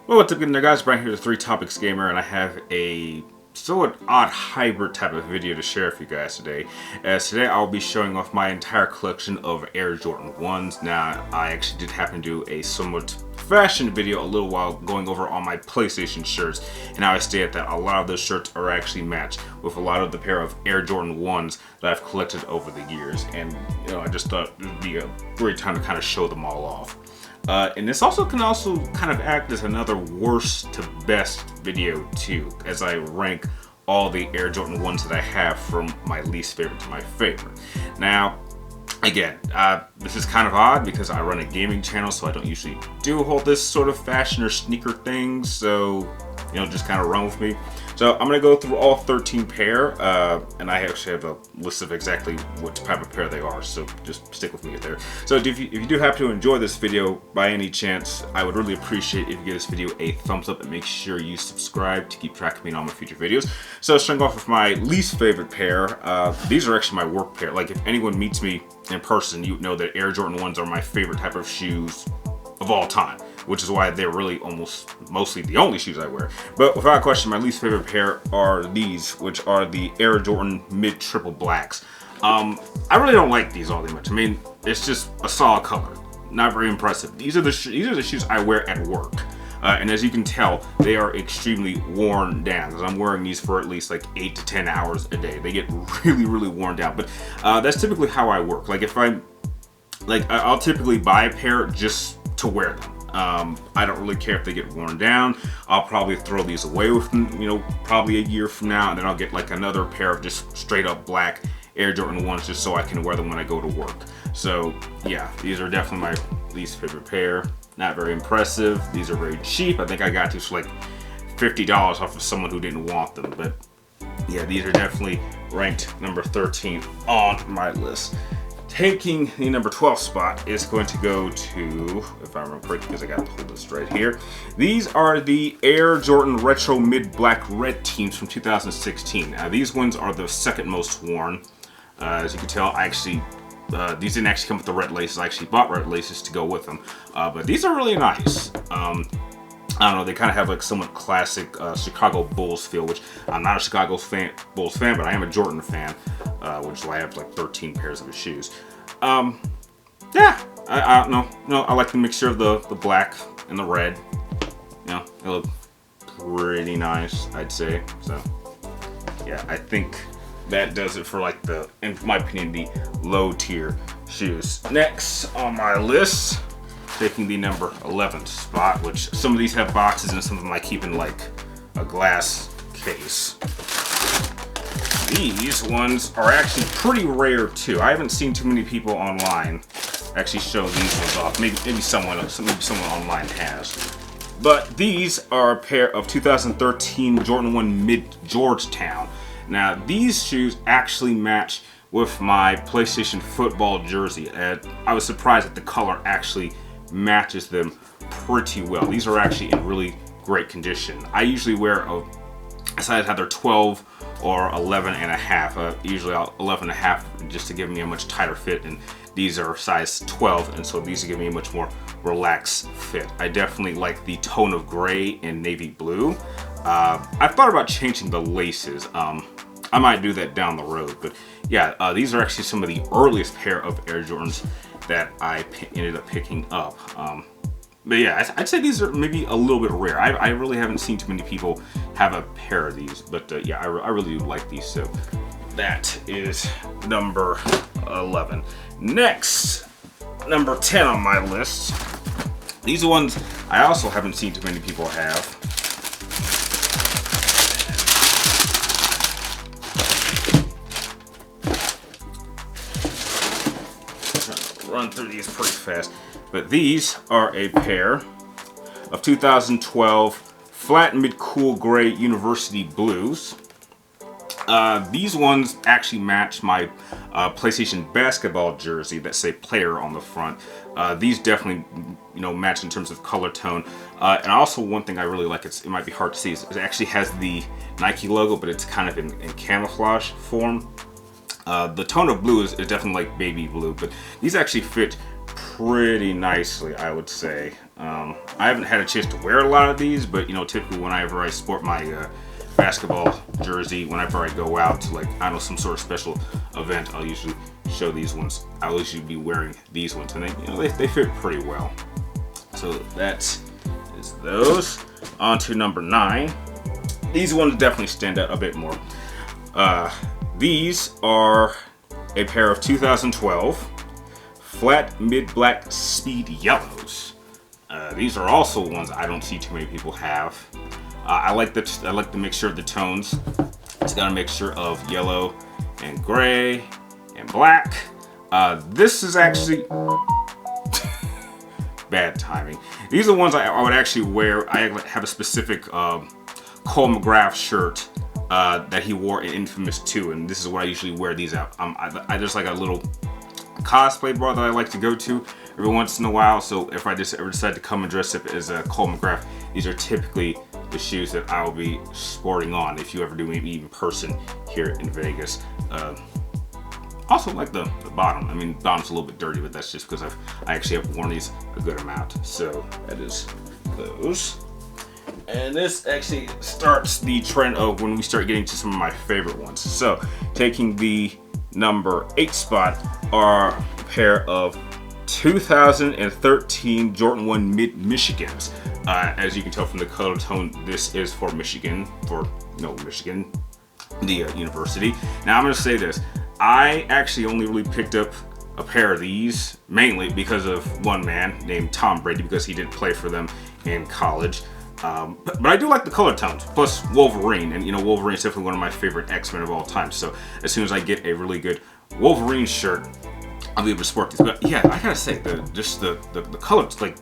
Well, what's up, good there, guys? Brian here, the Three Topics Gamer, and I have a somewhat odd hybrid type of video to share with you guys today. As today I'll be showing off my entire collection of Air Jordan 1s. Now, I actually did happen to do a somewhat fashion video a little while going over all my PlayStation shirts, and I stated that a lot of those shirts are actually matched with a lot of the pair of Air Jordan 1s that I've collected over the years, and I just thought it would be a great time to kind of show them all off. And this can also kind of act as another worst to best video too, as I rank all the Air Jordan 1s that I have from my least favorite to my favorite. Now, again, this is kind of odd because I run a gaming channel, so I don't usually do all this sort of fashion or sneaker things, so just kind of run with me. So I'm gonna go through all 13 pair, and I actually have a list of exactly what type of pair they are, so just stick with me there. So if you do happen to enjoy this video by any chance, I would really appreciate if you give this video a thumbs up and make sure you subscribe to keep track of me on all my future videos. So starting off with my least favorite pair, these are actually my work pair. Like, if anyone meets me in person, you know that Air Jordan 1s are my favorite type of shoes of all time, which is why they're really mostly the only shoes I wear. But without question, my least favorite pair are these, which are the Air Jordan Mid Triple Blacks. I really don't like these all that much. I mean, it's just a solid color, not very impressive. These are the shoes I wear at work, and as you can tell, they are extremely worn down, because I'm wearing these for at least like 8 to 10 hours a day. They get really worn down. But that's typically how I work. Like, I'll typically buy a pair just to wear them. I don't really care if they get worn down. I'll probably throw these away within, probably a year from now, and then I'll get like another pair of just straight up black Air Jordan 1s just so I can wear them when I go to work. So yeah, these are definitely my least favorite pair. Not very impressive. These are very cheap. I think I got these for like $50 off of someone who didn't want them, but yeah, these are definitely ranked number 13 on my list. Taking the number 12 spot is going to go to, if I remember correctly, because I got to hold this right here. These are the Air Jordan Retro Mid Black Red Teams from 2016. These ones are the second most worn. As you can tell, these didn't actually come with the red laces. I actually bought red laces to go with them. But these are really nice. I don't know, they kind of have like somewhat classic Chicago Bulls feel, which I'm not a Chicago Bulls fan, but I am a Jordan fan, which is why I have like 13 pairs of his shoes. Yeah, I don't know. I like the mixture of the black and the red. They look pretty nice, I'd say. So yeah, I think that does it for like in my opinion, the low tier shoes. Next on my list, taking the number 11 spot, which some of these have boxes and some of them I keep in like a glass case. These ones are actually pretty rare too. I haven't seen too many people online actually show these ones off. Maybe someone online has. But these are a pair of 2013 Jordan 1 Mid Georgetown. Now, these shoes actually match with my PlayStation football jersey. I was surprised that the color actually matches them pretty well. These are actually in really great condition. I usually wear a size either 12 or 11 and a half. Usually 11 and a half just to give me a much tighter fit, and these are size 12, and so these give me a much more relaxed fit. I definitely like the tone of gray and navy blue. I've thought about changing the laces. I might do that down the road, but yeah, these are actually some of the earliest pair of Air Jordans that I ended up picking up. But yeah, I'd say these are maybe a little bit rare. I really haven't seen too many people have a pair of these, but yeah, I really do like these. So that is number 11. Next, number 10 on my list. These are ones I also haven't seen too many people have. Run through these pretty fast, but these are a pair of 2012 flat mid cool gray University Blues. These ones actually match my PlayStation basketball jersey that say player on the front. These definitely match in terms of color tone, and also one thing I really like, it might be hard to see, is it actually has the Nike logo, but it's kind of in camouflage form. The tone of blue is definitely like baby blue, but these actually fit pretty nicely, I would say. I haven't had a chance to wear a lot of these, but you know, typically whenever I sport my basketball jersey, whenever I go out to, like, I don't know, some sort of special event, I'll usually show these ones. I'll usually be wearing these ones, and they fit pretty well. So that is those. On to number 9. These ones definitely stand out a bit more. These are a pair of 2012 flat mid-black speed yellows. These are also ones I don't see too many people have. I like the mixture of the tones. It's got a mixture of yellow and gray and black. This is actually bad timing. These are the ones I would actually wear. I have a specific Cole McGrath shirt that he wore in Infamous 2, and this is what I usually wear these out. I just like a little cosplay bar that I like to go to every once in a while. So if I just ever decide to come and dress up as a Cole McGrath, these are typically the shoes that I'll be sporting on if you ever do meet in person here in Vegas. Also like the bottom. I mean, the bottom's a little bit dirty, but that's just because I actually have worn these a good amount. So that is those. And this actually starts the trend of when we start getting to some of my favorite ones. So taking the number 8 spot are a pair of 2013 Jordan 1 Mid-Michigans. As you can tell from the color tone, this is for Michigan, Michigan, the university. Now I'm going to say this. I actually only really picked up a pair of these mainly because of one man named Tom Brady, because he did play for them in college. But I do like the color tones, plus Wolverine, and Wolverine is definitely one of my favorite X-Men of all time. So as soon as I get a really good Wolverine shirt, I'll be able to sport these. But yeah, I gotta say, the colors, like,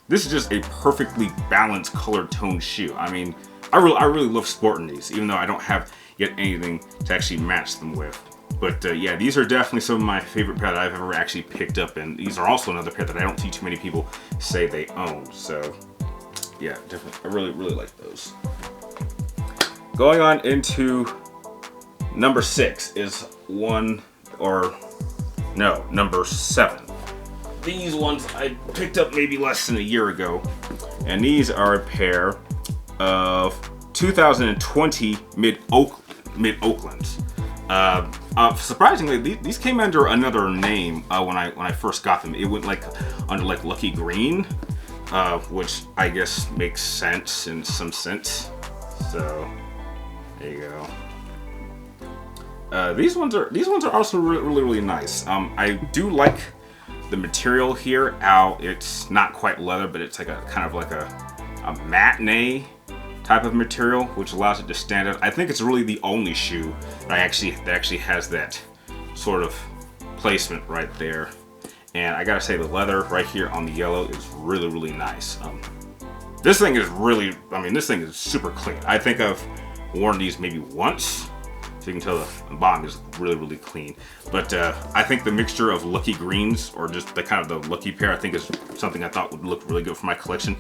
this is just a perfectly balanced color tone shoe. I mean, I really love sporting these, even though I don't have yet anything to actually match them with. But yeah, these are definitely some of my favorite pair that I've ever actually picked up, and these are also another pair that I don't see too many people say they own. So yeah, definitely, I really like those. Going on into number 6 is number 7. These ones I picked up maybe less than a year ago, and these are a pair of 2020 Mid-Oaklands. Surprisingly, these came under another name when I first got them. It went under Lucky Green, which I guess makes sense in some sense. So there you go. These ones are also really nice. I do like the material here. How it's not quite leather, but it's like a kind of like a matinee type of material, which allows it to stand out. I think it's really the only shoe that actually has that sort of placement right there. And I gotta say, the leather right here on the yellow is really nice. This thing is super clean. I think I've worn these maybe once, so you can tell the bottom is really clean. But I think the mixture of Lucky Greens, or just the kind of the Lucky pair, I think is something I thought would look really good for my collection.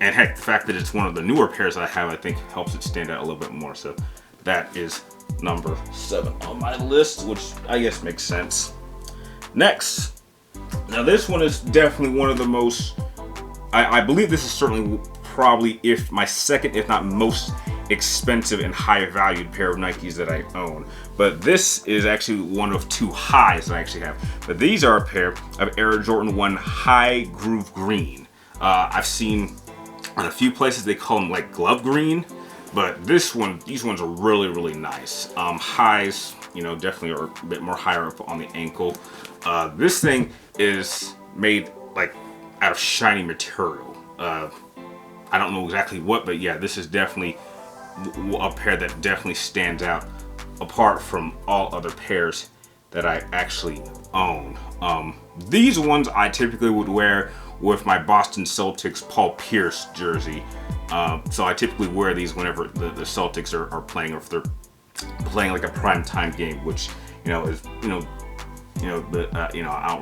And heck, the fact that it's one of the newer pairs I have, I think helps it stand out a little bit more. So that is number 7 on my list, which I guess makes sense. Next, now this one is definitely one of the most, I believe this is certainly probably my second, if not most expensive and high valued pair of Nikes that I own. But this is actually one of 2 highs that I actually have. But these are a pair of Air Jordan 1 High Groove Green. I've seen on a few places they call them like glove green, but these ones are really nice. Highs, definitely are a bit more higher up on the ankle. This thing is made like out of shiny material. I don't know exactly what, but yeah, this is definitely a pair that definitely stands out apart from all other pairs that I actually own. These ones I typically would wear with my Boston Celtics Paul Pierce jersey. So I typically wear these whenever the Celtics are playing, or if they're playing like a prime time game, which is I don't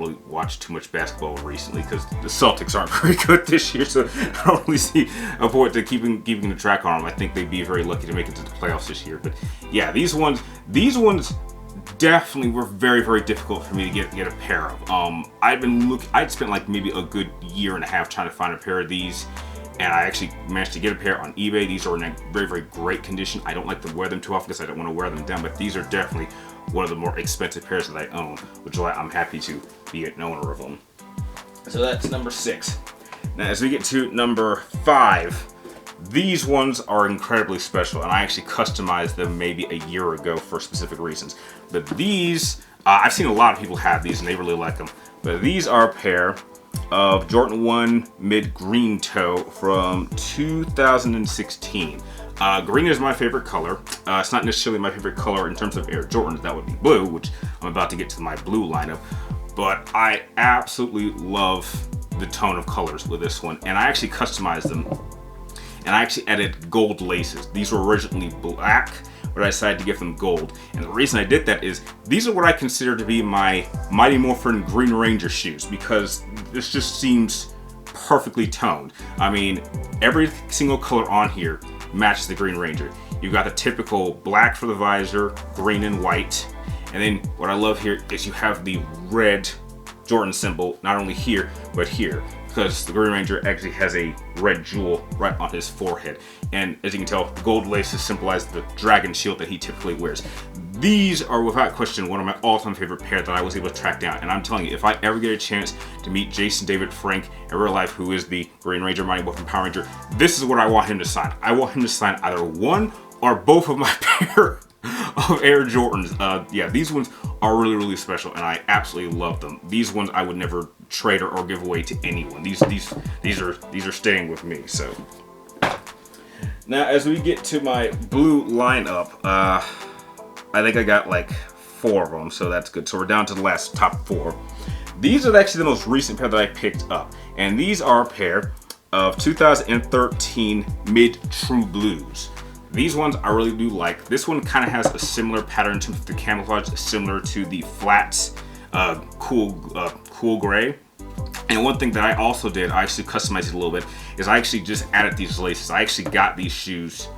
really watch too much basketball recently because the Celtics aren't very good this year, so I don't really see a point to keeping the track on them. I think they'd be very lucky to make it to the playoffs this year. But yeah, these ones definitely were very, very difficult for me to get a pair of. I'd spent like maybe a good year and a half trying to find a pair of these, and I actually managed to get a pair on eBay. These are in a very, very great condition. I don't like to wear them too often because I don't want to wear them down, but these are definitely one of the more expensive pairs that I own, which is why I'm happy to be an owner of them. So that's number 6. Now, as we get to number 5, these ones are incredibly special, and I actually customized them maybe a year ago for specific reasons. But these, I've seen a lot of people have these, and they really like them. But these are a pair of Jordan 1 mid green toe from 2016. Green is my favorite color. It's not necessarily my favorite color in terms of Air Jordans. That would be blue, which I'm about to get to my blue lineup. But I absolutely love the tone of colors with this one, and I actually customized them. And I actually added gold laces. These were originally black, but I decided to give them gold. And the reason I did that is these are what I consider to be my Mighty Morphin Green Ranger shoes, because this just seems perfectly toned. I mean, every single color on here matches the Green Ranger. You've got the typical black for the visor, green and white. And then what I love here is you have the red Jordan symbol, not only here, but here, because the Green Ranger actually has a red jewel right on his forehead. And as you can tell, the gold laces symbolize the dragon shield that he typically wears. These are without question one of my all-time favorite pair that I was able to track down. And I'm telling you, if I ever get a chance to meet Jason David Frank in real life, who is the Green Ranger, Mighty Morphin Power Ranger, this is what I want him to sign. I want him to sign either one or both of my pair of Air Jordans. Yeah, these ones are really, really special, and I absolutely love them. These ones I would never trade or give away to anyone. These are staying with me. So now, as we get to my blue lineup, I think I got like 4 of them, so that's good. So we're down to the last top 4. These are actually the most recent pair that I picked up, and these are a pair of 2013 mid True Blues. These ones I really do like. This one kind of has a similar pattern in terms of the camouflage, similar to the flats cool gray. And one thing that I also did, I actually customized it a little bit, is I actually just added these laces. I actually got these shoes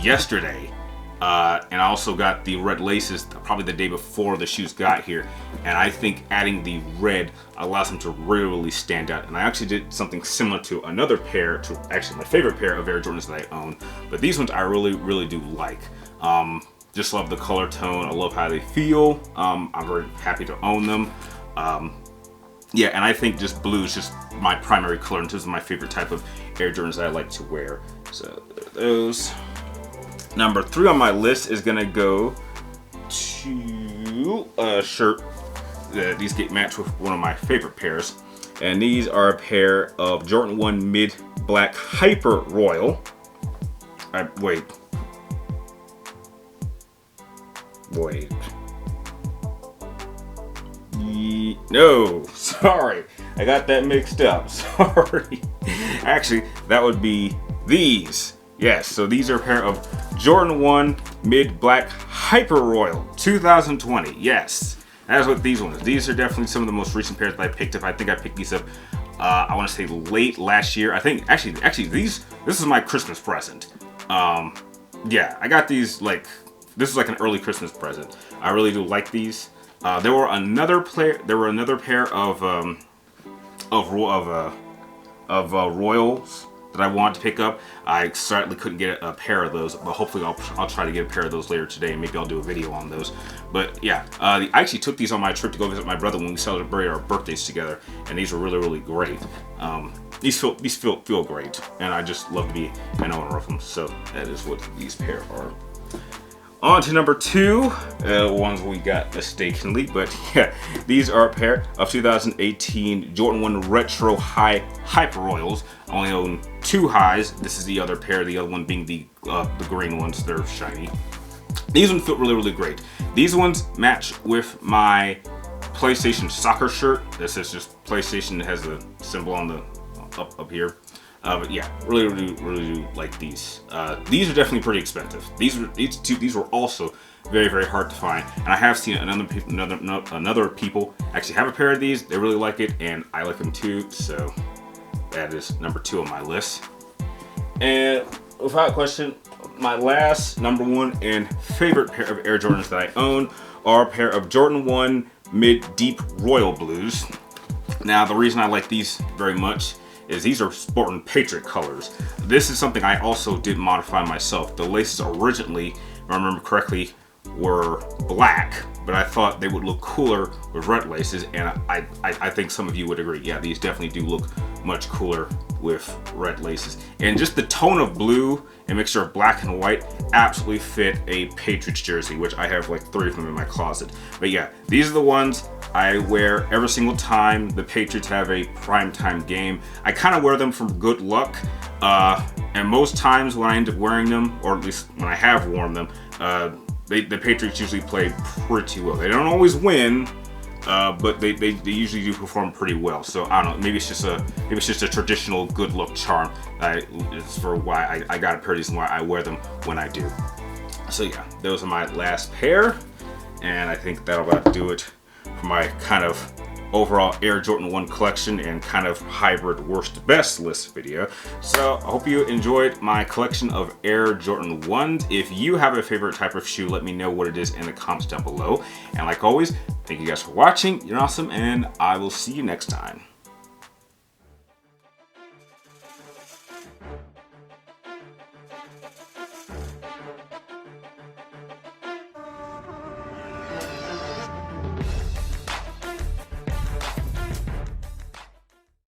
yesterday, and I also got the red laces probably the day before the shoes got here. And I think adding the red allows them to really, really stand out. And I actually did something similar to another pair, to actually my favorite pair of Air Jordans that I own. But these ones I really, really do like. Just love the color tone. I love how they feel. I'm very happy to own them. Yeah, and I think just blue is just my primary color in terms of my favorite type of Air Jordans that I like to wear. So those. Number 3 on my list is gonna go to a shirt. These get matched with one of my favorite pairs, and these are a pair of Jordan 1 mid black Hyper Royal. Wait. No, sorry, I got that mixed up. Sorry. Actually, that would be these. Yes, so these are a pair of Jordan 1 mid black Hyper Royal 2020. Yes, that's what these ones. These are definitely some of the most recent pairs that I picked up. I think I picked these up, I want to say late last year. I think actually this is my Christmas present. Yeah, I got these like, this is like an early Christmas present. I really do like these. There were another pair of Royals that I wanted to pick up. I certainly couldn't get a pair of those, but hopefully I'll try to get a pair of those later today, and maybe I'll do a video on those. But yeah, I actually took these on my trip to go visit my brother when we celebrated our birthdays together, and these were really, really great. These feel great, and I just love to be an owner of them. So that is what these pair are. On to number 2, ones we got mistakenly, but yeah, these are a pair of 2018 Jordan 1 Retro High Hyper Royals. I only own 2 highs. This is the other pair, the other one being the green ones. They're shiny. These ones feel really, really great. These ones match with my PlayStation soccer shirt. This is just PlayStation, has the symbol on the up here. But yeah, really do like these. These are definitely pretty expensive. These were also very, very hard to find, and I have seen another people actually have a pair of these. They really like it, and I like them too. So that is number 2 on my list. And without question, my last number 1 and favorite pair of Air Jordans that I own are a pair of Jordan 1 Mid Deep Royal Blues. Now, the reason I like these very much is these are sporting Patriot colors. This is something I also did modify myself. The laces originally, if I remember correctly, were black, but I thought they would look cooler with red laces, and I think some of you would agree. Yeah, these definitely do look much cooler with red laces. And just the tone of blue and mixture of black and white absolutely fit a Patriots jersey, which I have like 3 of them in my closet. But yeah, these are the ones I wear every single time the Patriots have a primetime game. I kind of wear them for good luck, and most times when I end up wearing them, or at least when I have worn them, the Patriots usually play pretty well. They don't always win, but they usually do perform pretty well. So I don't know. Maybe it's just a traditional good luck charm. It's for why I got a pair of these and why I wear them when I do. So yeah, those are my last pair, and I think that'll about do it for my kind of overall Air Jordan 1 collection and kind of hybrid worst to best list video. So I hope you enjoyed my collection of Air Jordan 1s. If you have a favorite type of shoe, let me know what it is in the comments down below. And like always, thank you guys for watching. You're awesome, and I will see you next time.